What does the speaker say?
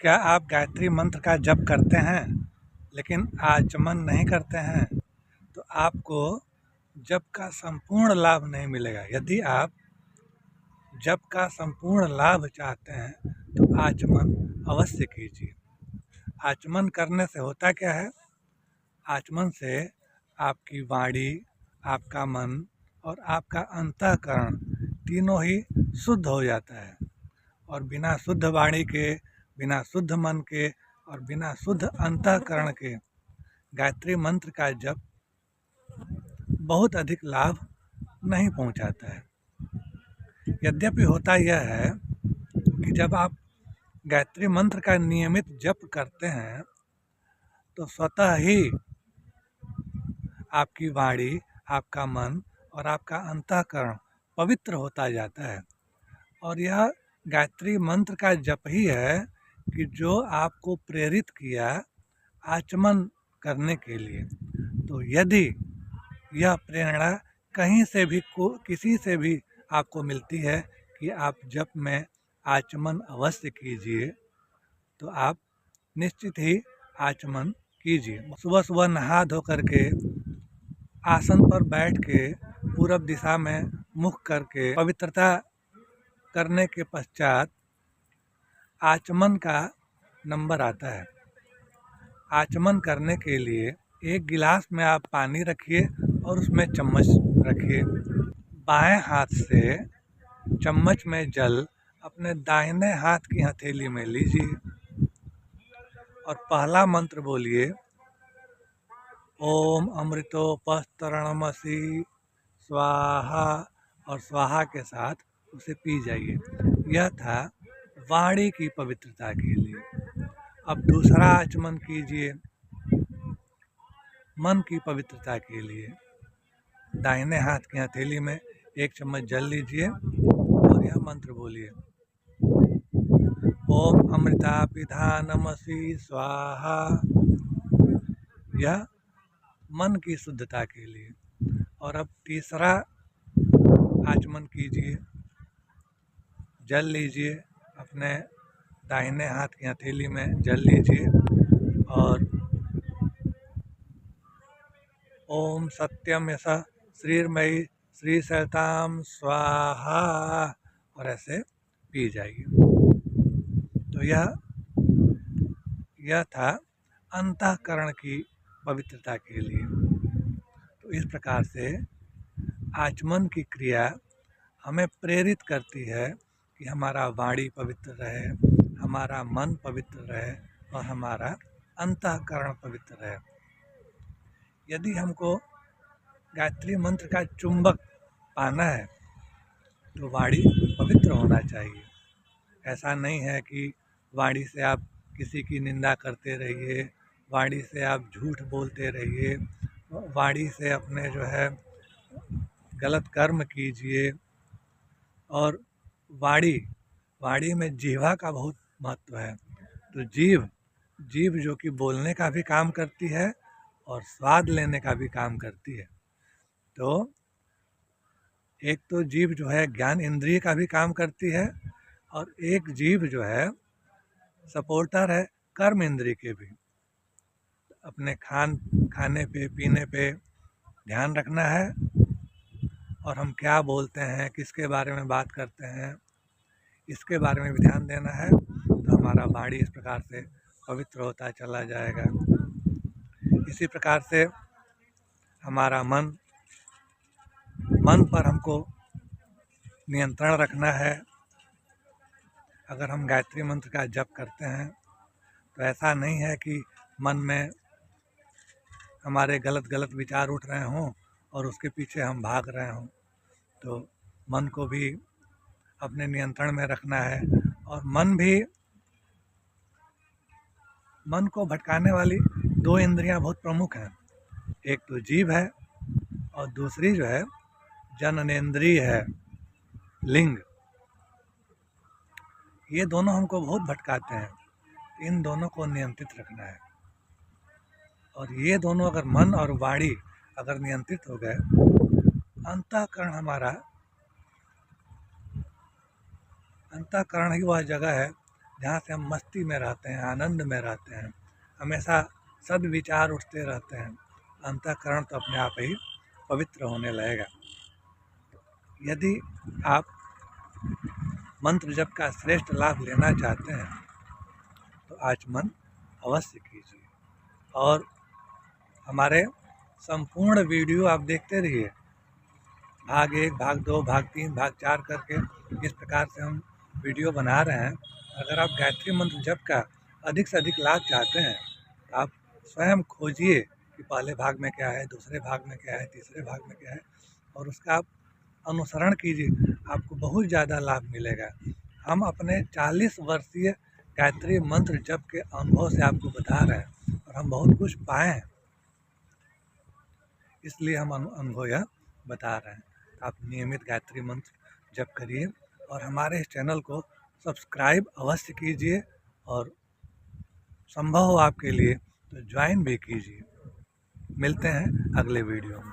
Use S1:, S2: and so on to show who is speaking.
S1: क्या आप गायत्री मंत्र का जप करते हैं लेकिन आचमन नहीं करते हैं? तो आपको जप का संपूर्ण लाभ नहीं मिलेगा। यदि आप जप का संपूर्ण लाभ चाहते हैं तो आचमन अवश्य कीजिए। आचमन करने से होता क्या है? आचमन से आपकी वाणी, आपका मन और आपका अंतःकरण तीनों ही शुद्ध हो जाता है। और बिना शुद्ध वाणी के, बिना शुद्ध मन के और बिना शुद्ध अंतःकरण के गायत्री मंत्र का जप बहुत अधिक लाभ नहीं पहुंचाता है। यद्यपि होता यह है कि जब आप गायत्री मंत्र का नियमित जप करते हैं तो स्वतः ही आपकी वाणी, आपका मन और आपका अंतःकरण पवित्र होता जाता है। और यह गायत्री मंत्र का जप ही है कि जो आपको प्रेरित किया आचमन करने के लिए। तो यदि यह प्रेरणा कहीं से भी किसी से भी आपको मिलती है कि आप जप में आचमन अवश्य कीजिए, तो आप निश्चित ही आचमन कीजिए। सुबह सुबह नहा धो करके आसन पर बैठ के पूरब दिशा में मुख करके पवित्रता करने के पश्चात आचमन का नंबर आता है। आचमन करने के लिए एक गिलास में आप पानी रखिए और उसमें चम्मच रखिए। बाएं हाथ से चम्मच में जल अपने दाहिने हाथ की हथेली में लीजिए और पहला मंत्र बोलिए, ओम अमृतोपस्तरणमसि स्वाहा, और स्वाहा के साथ उसे पी जाइए। यह था वाणी की पवित्रता के लिए। अब दूसरा आचमन कीजिए मन की पवित्रता के लिए। दाहिने हाथ की हथेली में एक चम्मच जल लीजिए और यह मंत्र बोलिए, ओम अमृता पिधानमसि स्वाहा। यह मन की शुद्धता के लिए। और अब तीसरा आचमन कीजिए। जल लीजिए, अपने दाहिने हाथ की हथेली में जल लीजिए और ओम सत्यम यशः श्रीर्मयी श्री सैताम स्वाहा, और ऐसे पी जाइए। तो यह था अंतःकरण की पवित्रता के लिए। तो इस प्रकार से आचमन की क्रिया हमें प्रेरित करती है कि हमारा वाणी पवित्र रहे, हमारा मन पवित्र रहे और हमारा अंतःकरण पवित्र रहे। यदि हमको गायत्री मंत्र का चुंबक पाना है तो वाणी पवित्र होना चाहिए। ऐसा नहीं है कि वाणी से आप किसी की निंदा करते रहिए, वाणी से आप झूठ बोलते रहिए, वाणी से अपने जो है गलत कर्म कीजिए। और वाणी में जिह्वा का बहुत महत्व है। तो जीभ जो कि बोलने का भी काम करती है और स्वाद लेने का भी काम करती है। तो एक तो जीभ जो है ज्ञान इंद्रिय का भी काम करती है और एक जीभ जो है सपोर्टर है कर्म इंद्रिय के भी। अपने खाने पे पीने पे ध्यान रखना है और हम क्या बोलते हैं, किसके बारे में बात करते हैं, इसके बारे में भी ध्यान देना है। तो हमारा वाणी इस प्रकार से पवित्र होता चला जाएगा। इसी प्रकार से हमारा मन पर हमको नियंत्रण रखना है। अगर हम गायत्री मंत्र का जप करते हैं तो ऐसा नहीं है कि मन में हमारे गलत विचार उठ रहे हों और उसके पीछे हम भाग रहे हों। तो मन को भी अपने नियंत्रण में रखना है। और मन को भटकाने वाली दो इंद्रियां बहुत प्रमुख हैं। एक तो जीभ है और दूसरी जो है जननेंद्रिय है, लिंग। ये दोनों हमको बहुत भटकाते हैं। इन दोनों को नियंत्रित रखना है। और ये दोनों अगर मन और वाणी अगर नियंत्रित हो गए, अंतःकरण ही वह जगह है जहाँ से हम मस्ती में रहते हैं, आनंद में रहते हैं, हमेशा सद्विचार उठते रहते हैं, अंतःकरण तो अपने आप ही पवित्र होने लगेगा। यदि आप मंत्र जप का श्रेष्ठ लाभ लेना चाहते हैं तो आचमन अवश्य कीजिए और हमारे संपूर्ण वीडियो आप देखते रहिए। भाग 1, भाग 2, भाग 3, भाग 4 करके इस प्रकार से हम वीडियो बना रहे हैं। अगर आप गायत्री मंत्र जप का अधिक से अधिक लाभ चाहते हैं तो आप स्वयं खोजिए कि पहले भाग में क्या है, दूसरे भाग में क्या है, तीसरे भाग में क्या है, और उसका आप अनुसरण कीजिए, आपको बहुत ज़्यादा लाभ मिलेगा। हम अपने 40 वर्षीय गायत्री मंत्र जप के अनुभव से आपको बता रहे हैं और हम बहुत कुछ पाए हैं, इसलिए हम अनुभव यह बता रहे हैं। आप नियमित गायत्री मंत्र जप करिए और हमारे इस चैनल को सब्सक्राइब अवश्य कीजिए और संभव हो आपके लिए तो ज्वाइन भी कीजिए। मिलते हैं अगले वीडियो में।